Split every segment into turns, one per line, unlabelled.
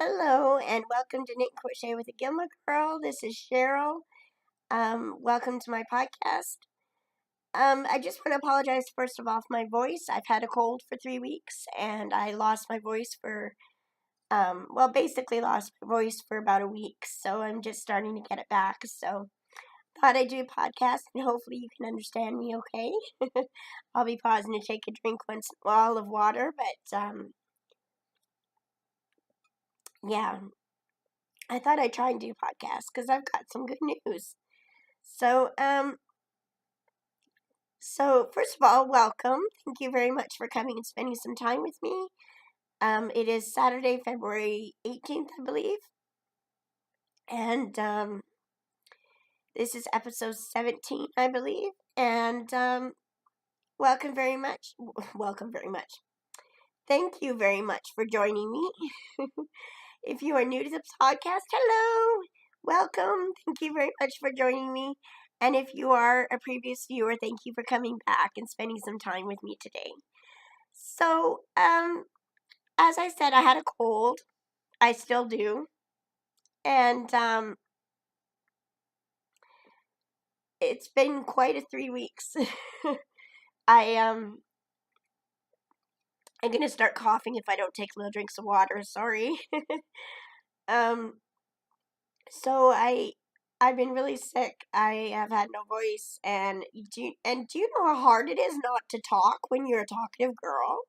Hello and welcome to Knit Crochet with a Gilma Girl. This is Cheryl. Welcome to my podcast. I just want to apologize first of all for my voice. I've had a cold for 3 weeks and I lost my voice for, basically lost my voice for about a week. So I'm just starting to get it back. So thought I'd do a podcast and hopefully you can understand me okay. I'll be pausing to take a drink once in a while of water, but yeah. I thought I'd try and do a podcast because I've got some good news. So, first of all, welcome. Thank you very much for coming and spending some time with me. It is Saturday, February 18th, I believe. And, this is episode 17, I believe. And, welcome very much. Welcome very much. Thank you very much for joining me. If you are new to the podcast, hello. Welcome. Thank you very much for joining me. And if you are a previous viewer, thank you for coming back and spending some time with me today. So, as I said, I had a cold. I still do. And, it's been quite a 3 weeks. I'm gonna start coughing if I don't take little drinks of water. Sorry. um, so I've been really sick. I have had no voice, and do you know how hard it is not to talk when you're a talkative girl?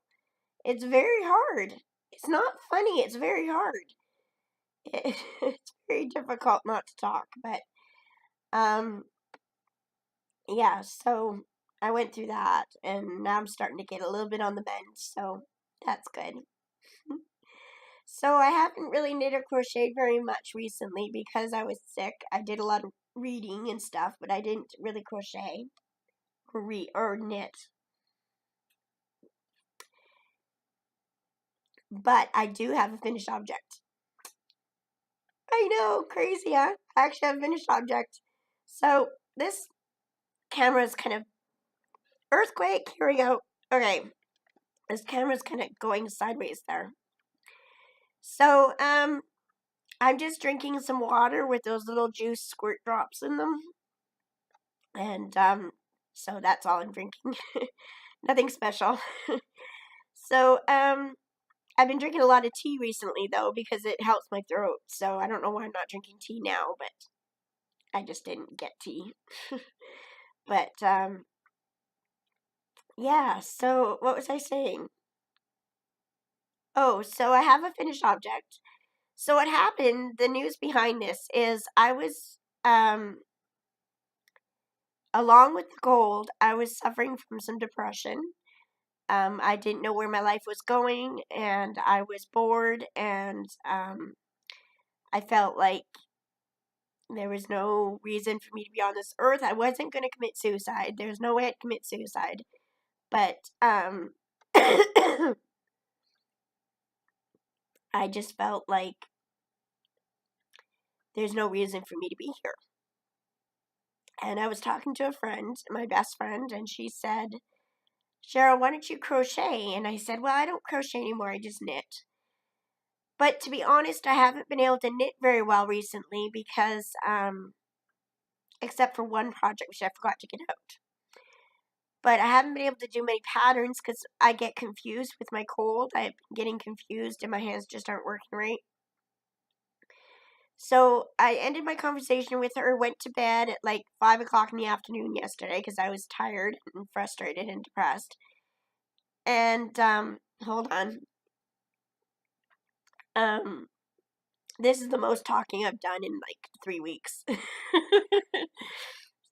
It's very hard. It's not funny. It's very hard. It's very difficult not to talk, but yeah. So I went through that, and now I'm starting to get a little bit on the mend. So that's good. So I haven't really knit or crocheted very much recently because I was sick. I did a lot of reading and stuff, but I didn't really crochet or knit. But I do have a finished object. I know, crazy, huh? I actually have a finished object. So this camera is kind of earthquake. Here we go. Okay, this camera's kind of going sideways there. So I'm just drinking some water with those little juice squirt drops in them. And, so that's all I'm drinking. Nothing special. So, I've been drinking a lot of tea recently, though, because it helps my throat. So I don't know why I'm not drinking tea now, but I just didn't get tea. But, yeah, so what was I saying? Oh, so I have a finished object. So what happened, the news behind this is I was, along with the cold, I was suffering from some depression. I didn't know where my life was going, and I was bored, and I felt like there was no reason for me to be on this earth. I wasn't going to commit suicide. There's no way I'd commit suicide. But I just felt like there's no reason for me to be here. And I was talking to a friend, my best friend, and she said, Cheryl, why don't you crochet? And I said, well, I don't crochet anymore. I just knit. But to be honest, I haven't been able to knit very well recently because, except for one project which I forgot to get out. But I haven't been able to do many patterns because I get confused with my cold. I'm getting confused and my hands just aren't working right. So I ended my conversation with her, went to bed at like 5 o'clock in the afternoon yesterday because I was tired and frustrated and depressed. And, hold on. This is the most talking I've done in like 3 weeks.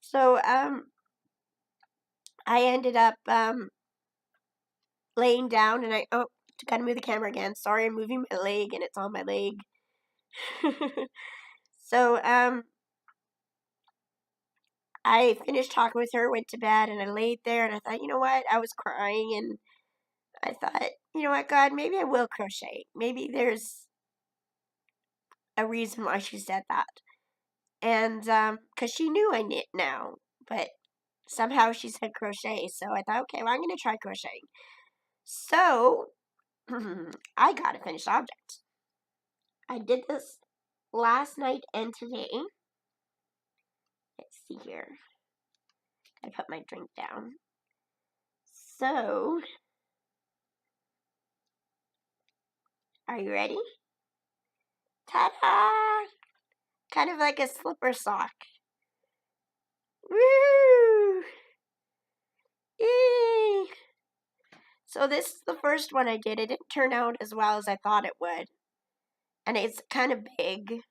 So, I ended up, laying down and gotta move the camera again. Sorry, I'm moving my leg and it's on my leg. So, I finished talking with her, went to bed, and I laid there and I thought, you know what? I was crying and I thought, you know what, God, maybe I will crochet. Maybe there's a reason why she said that. And, because she knew I knit now, but somehow she said crochet. So I thought, okay, well, I'm going to try crocheting. So, I got a finished object. I did this last night and today. Let's see here. I put my drink down. So, are you ready? Ta-da! Kind of like a slipper sock. Woo! Yay! So this is the first one I did. It didn't turn out as well as I thought it would. And it's kind of big.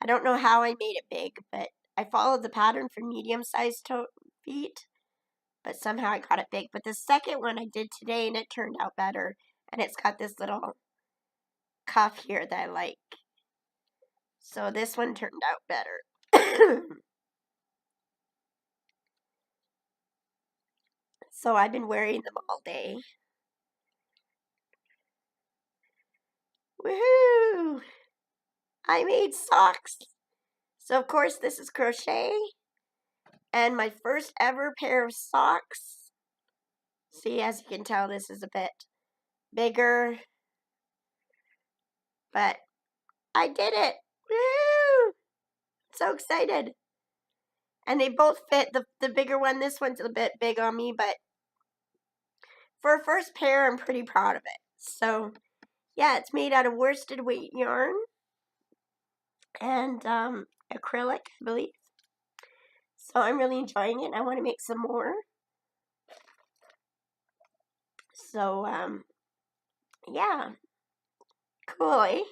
I don't know how I made it big, but I followed the pattern for medium-sized feet. But somehow I got it big. But the second one I did today, and it turned out better. And it's got this little cuff here that I like. So this one turned out better. So I've been wearing them all day. Woohoo! I made socks. So of course this is crochet. And my first ever pair of socks. See, as you can tell, this is a bit bigger. But I did it. Woo! So excited. And they both fit. The bigger one, this one's a bit big on me, but for a first pair, I'm pretty proud of it. So, yeah, it's made out of worsted weight yarn and acrylic, I believe. So I'm really enjoying it. I want to make some more. So, yeah. Cool, eh?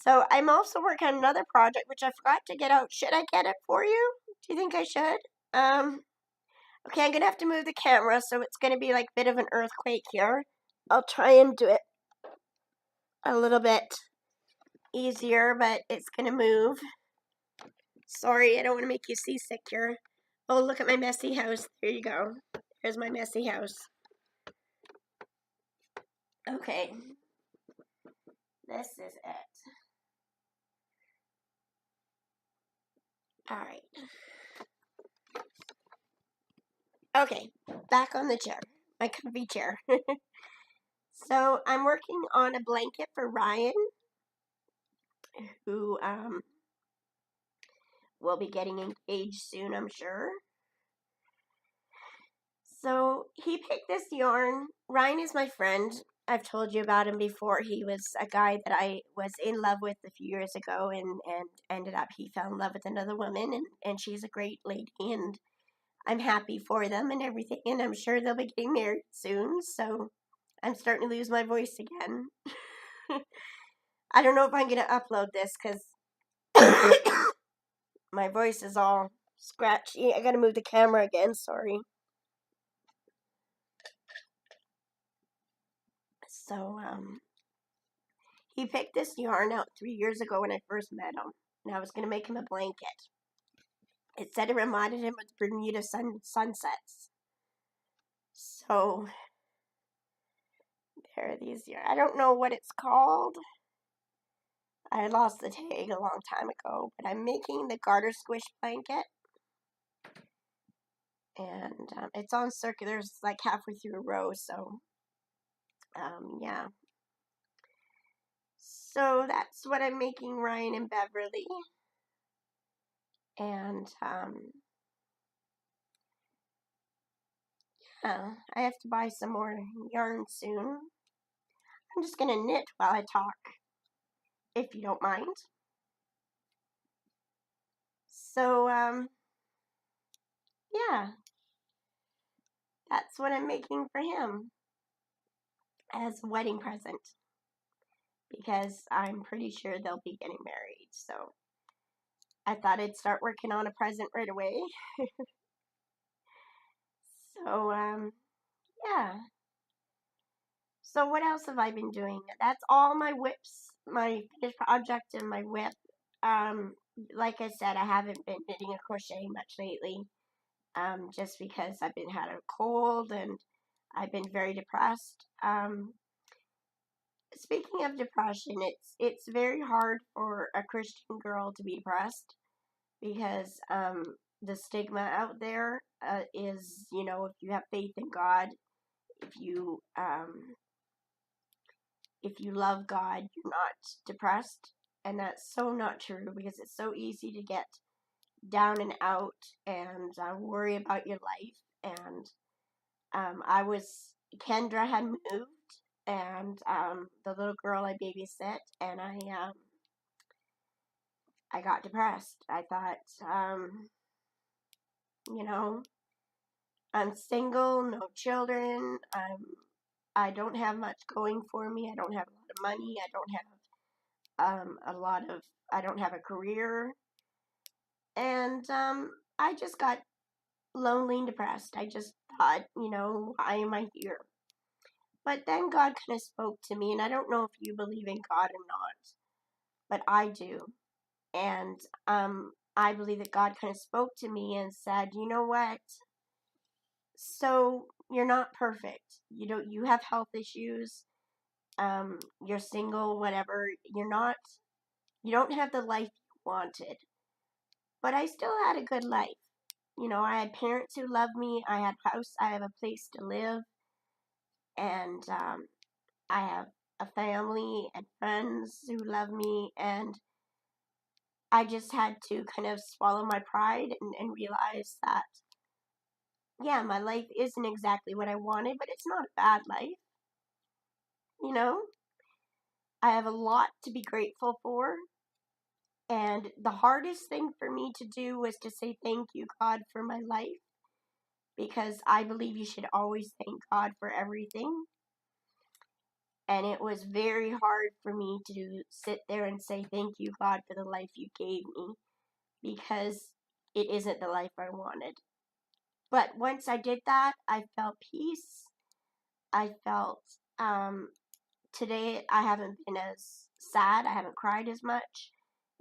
So I'm also working on another project, which I forgot to get out. Should I get it for you? Do you think I should? Okay, I'm going to have to move the camera, so it's going to be like a bit of an earthquake here. I'll try and do it a little bit easier, but it's going to move. Sorry, I don't want to make you seasick here. Oh, look at my messy house. There you go. There's my messy house. Okay. This is it. Alright. Okay, back on the chair. My comfy chair. So, I'm working on a blanket for Ryan, who, will be getting engaged soon, I'm sure. So, he picked this yarn. Ryan is my friend. I've told you about him before. He was a guy that I was in love with a few years ago, and ended up he fell in love with another woman, and she's a great lady, and I'm happy for them and everything, and I'm sure they'll be getting married soon, so I'm starting to lose my voice again. I don't know if I'm going to upload this, because my voice is all scratchy. I got to move the camera again, sorry. So, he picked this yarn out 3 years ago when I first met him, and I was going to make him a blanket. It said it reminded him of Bermuda sunsets. So, there are these here. I don't know what it's called. I lost the tag a long time ago, but I'm making the garter squish blanket. And it's on circular, it's like halfway through a row, so, yeah. So that's what I'm making Ryan and Beverly. And, yeah, I have to buy some more yarn soon. I'm just gonna knit while I talk, if you don't mind. So, yeah, that's what I'm making for him as a wedding present, because I'm pretty sure they'll be getting married, so I thought I'd start working on a present right away. So, yeah. So what else have I been doing? That's all my whips, my finished project and my whip. Like I said, I haven't been knitting or crocheting much lately, just because I've been had a cold and I've been very depressed. Speaking of depression, it's very hard for a Christian girl to be depressed, because the stigma out there is, if you have faith in God, if if you love God, you're not depressed. And that's so not true, because it's so easy to get down and out and worry about your life. And Kendra had moved, and the little girl I babysit, and I got depressed. I thought, you know, I'm single, no children. I don't have much going for me. I don't have a lot of money. I don't have I don't have a career. And I just got lonely and depressed. I just thought, why am I here? But then God kind of spoke to me, and I don't know if you believe in God or not, but I do. And I believe that God kind of spoke to me and said, you know what? So you're not perfect. You have health issues. You're single, whatever. You don't have the life you wanted. But I still had a good life. I had parents who loved me. I had a house. I have a place to live. And I have a family and friends who love me. And I just had to kind of swallow my pride and realize that, yeah, my life isn't exactly what I wanted, but it's not a bad life. You know, I have a lot to be grateful for. And the hardest thing for me to do was to say thank you, God, for my life, because I believe you should always thank God for everything. And it was very hard for me to sit there and say thank you, God, for the life you gave me, because it isn't the life I wanted. But once I did that, I felt peace. I felt, today I haven't been as sad. I haven't cried as much.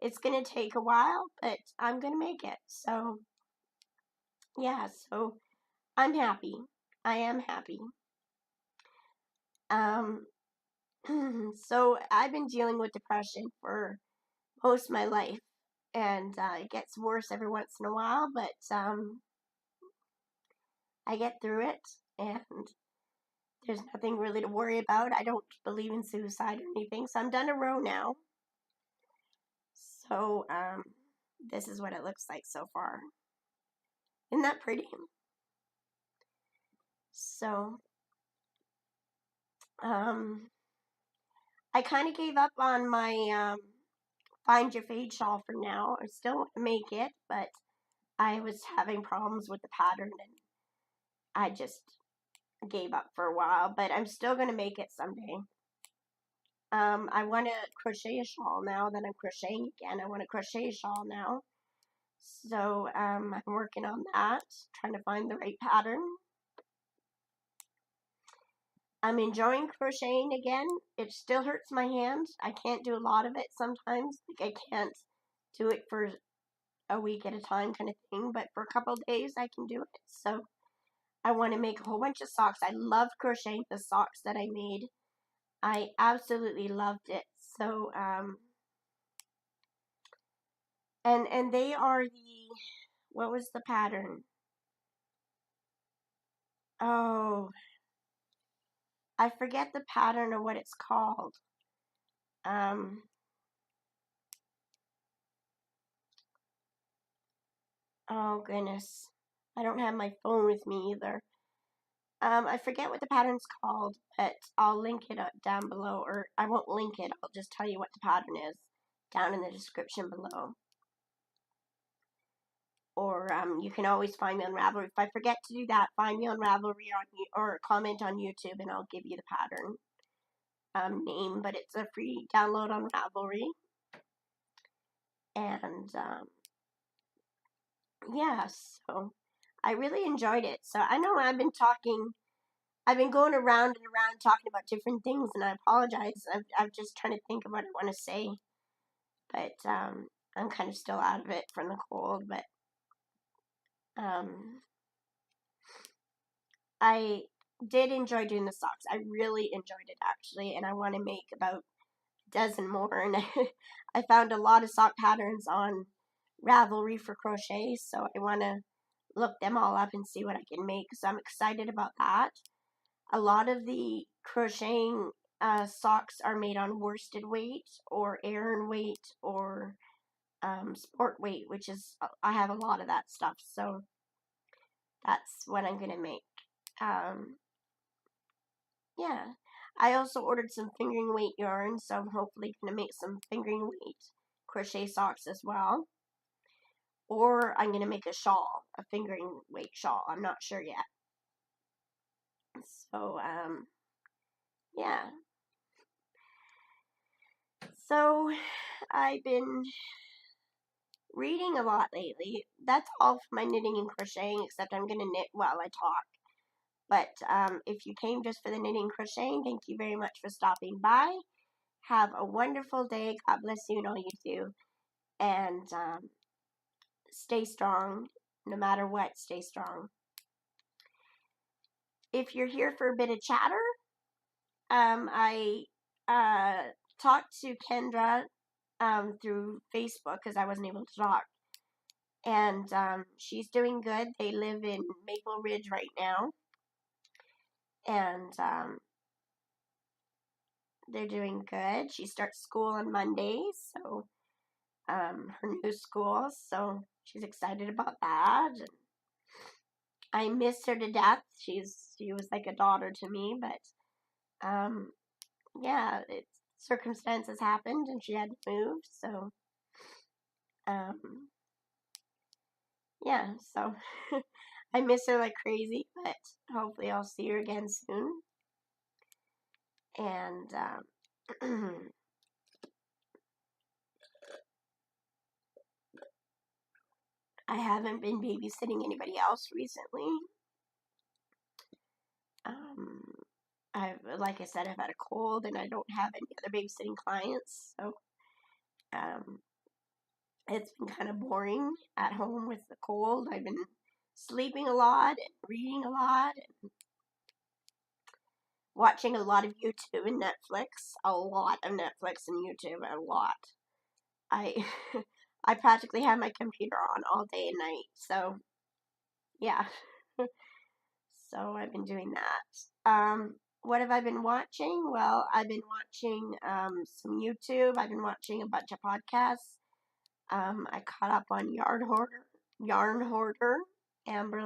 It's going to take a while, but I'm going to make it. So, yeah, so I'm happy. I am happy. So I've been dealing with depression for most of my life, and it gets worse every once in a while, but I get through it, and there's nothing really to worry about. I don't believe in suicide or anything, so I'm done a row now. So this is what it looks like so far. Isn't that pretty? So I kind of gave up on my Find Your Fade shawl for now. I still want to make it, but I was having problems with the pattern, and I just gave up for a while, but I'm still going to make it someday. I want to crochet a shawl now that I'm crocheting again. I want to crochet a shawl now. So, I'm working on that, trying to find the right pattern. I'm enjoying crocheting again. It still hurts my hand. I can't do a lot of it sometimes. Like, I can't do it for a week at a time kind of thing, but for a couple of days I can do it. So, I want to make a whole bunch of socks. I love crocheting the socks that I made. I absolutely loved it. So, and they are what was the pattern? Oh, I forget the pattern or what it's called. Oh goodness. I don't have my phone with me either. I forget what the pattern's called, but I'll link it up down below, or I won't link it, I'll just tell you what the pattern is down in the description below. Or you can always find me on Ravelry. If I forget to do that, find me on Ravelry or comment on YouTube, and I'll give you the pattern name. But it's a free download on Ravelry. And yeah, so I really enjoyed it. So I know I've been going around and around talking about different things, and I apologize. I'm just trying to think of what I want to say, but I'm kind of still out of it from the cold. But I did enjoy doing the socks. I really enjoyed it actually, and I want to make about a dozen more. And I found a lot of sock patterns on Ravelry for crochet, so I want to look them all up and see what I can make. So I'm excited about that. A lot of the crocheting socks are made on worsted weight or Aran weight or sport weight, which is, I have a lot of that stuff, so that's what I'm gonna make. Yeah. I also ordered some fingering weight yarn, so I'm hopefully gonna make some fingering weight crochet socks as well. Or I'm gonna make a shawl, a fingering weight shawl. I'm not sure yet. So, yeah. So, I've been reading a lot lately. That's all for my knitting and crocheting, except I'm gonna knit while I talk. But if you came just for the knitting and crocheting, thank you very much for stopping by. Have a wonderful day. God bless you and all you do. And stay strong. No matter what, stay strong. If you're here for a bit of chatter, I talked to Kendra through Facebook because I wasn't able to talk. And she's doing good. They live in Maple Ridge right now. And they're doing good. She starts school on Monday, so her new school, so she's excited about that. And I miss her to death. She was like a daughter to me, but yeah, circumstances happened and she had to move, so yeah, so I miss her like crazy, but hopefully I'll see her again soon. And I haven't been babysitting anybody else recently. Like I said, I've had a cold and I don't have any other babysitting clients, so it's been kind of boring at home with the cold. I've been sleeping a lot and reading a lot and watching a lot of YouTube and Netflix. A lot of Netflix and YouTube, a lot. I I practically have my computer on all day and night, so yeah. So I've been doing that. What have I been watching? Well, I've been watching some YouTube. I've been watching a bunch of podcasts. I caught up on Yarn Hoarder, Amber,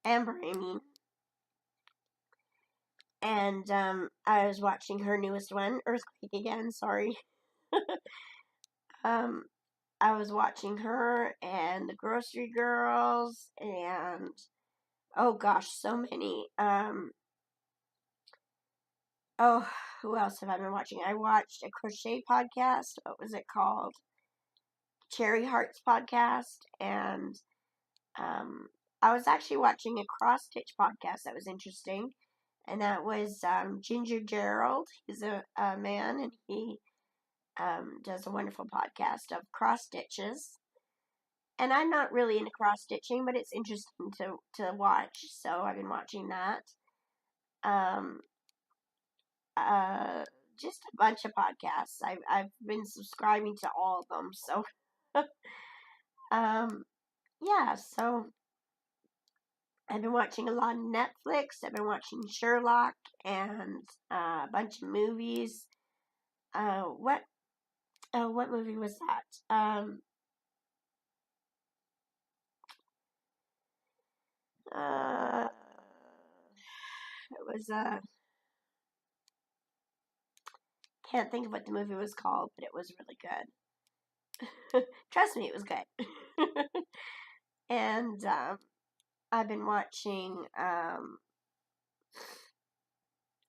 I mean. And I was watching her newest one, Earthquake again, sorry. I was watching her and the Grocery Girls and oh gosh, so many. Oh, who else have I been watching? I watched a crochet podcast. What was it called? Cherry Hearts podcast. And I was actually watching a cross stitch podcast that was interesting. And that was Ginger Gerald. He's a man and he does a wonderful podcast of cross stitches. And I'm not really into cross stitching, but it's interesting to watch. So I've been watching that. Um, just a bunch of podcasts. I've been subscribing to all of them. So, yeah. So I've been watching a lot of Netflix. I've been watching Sherlock and a bunch of movies. What? Oh, what movie was that? It was can't think of what the movie was called, but it was really good. Trust me, it was good. And I've been watching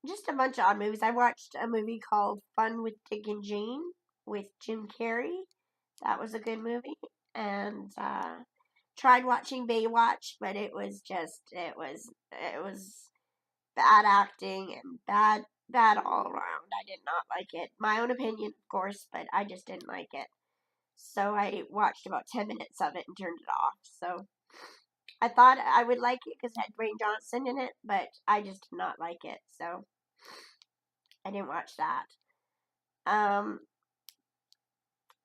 just a bunch of odd movies. I watched a movie called Fun with Dick and Jane with Jim Carrey. That was a good movie. And tried watching Baywatch, but it was bad acting and bad all around. I did not like it. My own opinion, of course, but I just didn't like it. So I watched about 10 minutes of it and turned it off. So I thought I would like it because it had Dwayne Johnson in it, but I just did not like it. So I didn't watch that.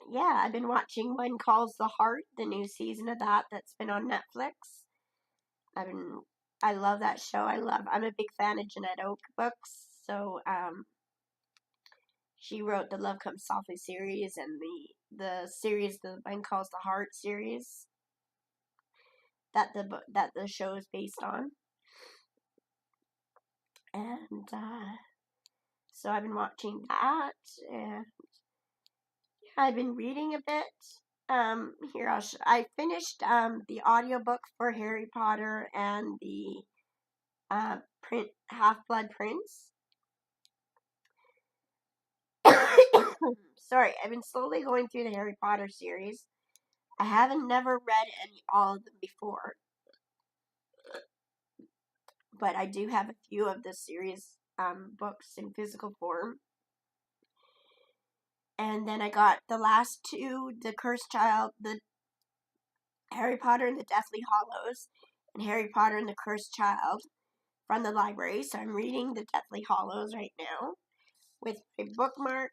Yeah, I've been watching One Calls the Heart, the new season of that's been on Netflix. I love that show. I'm a big fan of Jeanette Oak books, So, she wrote the Love Comes Softly series and the series the one calls the Heart series that the show is based on. And so I've been watching that, and I've been reading a bit. Here I finished the audiobook for Harry Potter and the Half-Blood Prince. Sorry, I've been slowly going through the Harry Potter series. I haven't never read all of them before, but I do have a few of the series books in physical form. And then I got the last two, the Cursed Child, the Harry Potter and the Deathly Hallows, and Harry Potter and the Cursed Child from the library. So I'm reading the Deathly Hallows right now with my bookmark.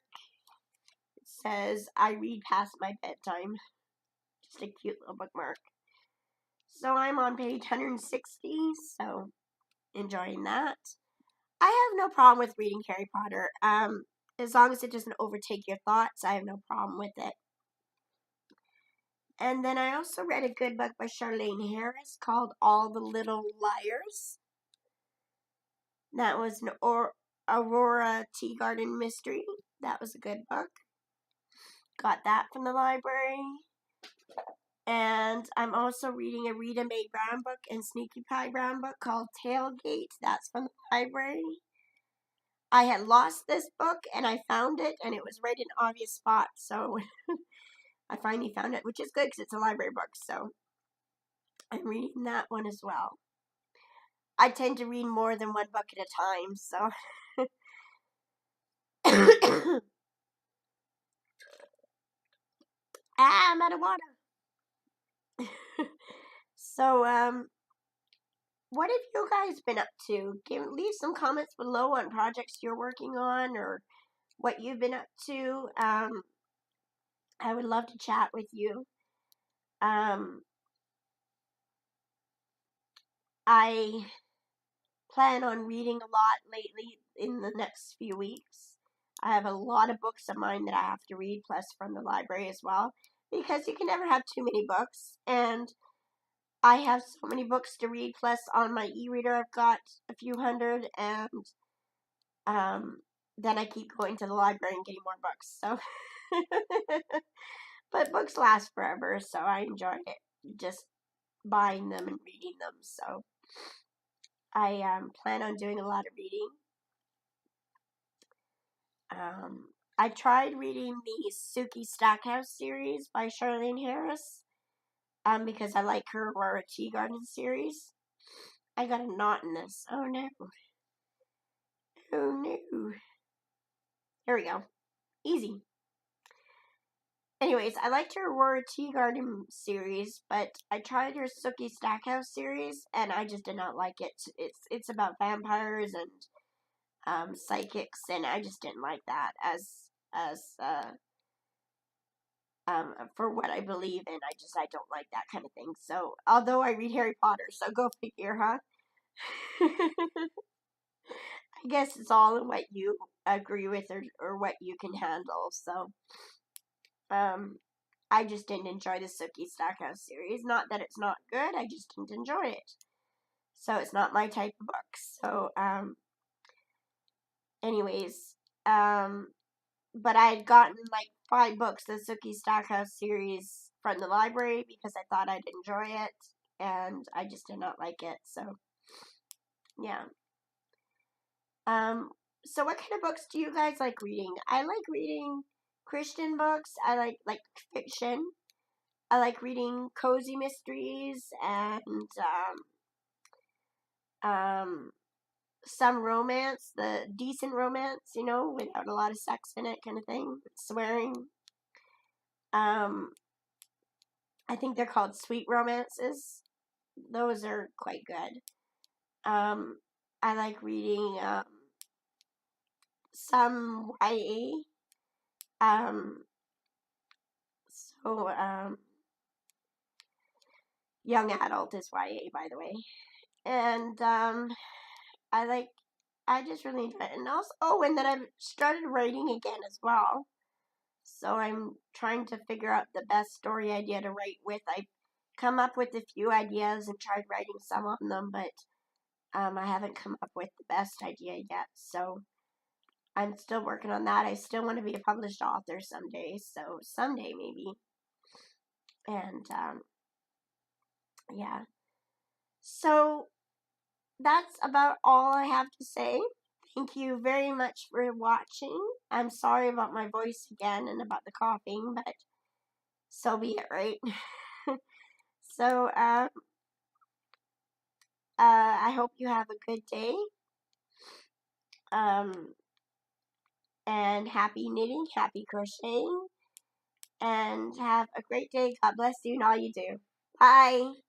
It says, I read past my bedtime. Just a cute little bookmark. So I'm on page 160, so enjoying that. I have no problem with reading Harry Potter. As long as it doesn't overtake your thoughts, I have no problem with it. And then I also read a good book by Charlaine Harris called All the Little Liars. That was an Aurora Teagarden mystery. That was a good book. Got that from the library. And I'm also reading a Rita Mae Brown book and Sneaky Pie Brown book called Tailgate. That's from the library. I had lost this book and I found it, and it was right in an obvious spot. So I finally found it, which is good because it's a library book. So I'm reading that one as well. I tend to read more than one book at a time, so. I'm out of water. So, what have you guys been up to? Leave some comments below on projects you're working on or what you've been up to. I would love to chat with you. I plan on reading a lot lately in the next few weeks. I have a lot of books of mine that I have to read, plus from the library as well, because you can never have too many books, and I have so many books to read, plus on my e-reader I've got a few hundred, and then I keep going to the library and getting more books, so. But books last forever, so I enjoy it, just buying them and reading them, so. I plan on doing a lot of reading. I tried reading the Sookie Stackhouse series by Charlaine Harris, because I like her Aurora Teagarden series. I got a knot in this. Oh no. Oh no. There we go. Easy. Anyways, I liked her Aurora Teagarden series, but I tried her Sookie Stackhouse series, and I just did not like it. It's about vampires and psychics, and I just didn't like that as for what I believe in. I don't like that kind of thing. So, although I read Harry Potter, so go figure, huh? I guess it's all in what you agree with or what you can handle. So, I just didn't enjoy the Sookie Stackhouse series. Not that it's not good, I just didn't enjoy it. So, it's not my type of book. So, anyways, but I had gotten like 5 books, the Sookie Stackhouse series from the library because I thought I'd enjoy it, and I just did not like it, so, yeah. So what kind of books do you guys like reading? I like reading Christian books, I like fiction, I like reading cozy mysteries, and, some romance, the decent romance, without a lot of sex in it kind of thing, swearing. I think they're called sweet romances. Those are quite good. I like reading some YA. So young adult is YA, by the way. And I like I just really enjoy it. And also, and then I've started writing again as well. So I'm trying to figure out the best story idea to write with. I've come up with a few ideas and tried writing some of them, but I haven't come up with the best idea yet. So I'm still working on that. I still want to be a published author someday. So someday maybe. And yeah. So that's about all I have to say. Thank you very much for watching. I'm sorry about my voice again and about the coughing, but so be it, right? So, I hope you have a good day. And happy knitting, happy crocheting, and have a great day. God bless you and all you do. Bye.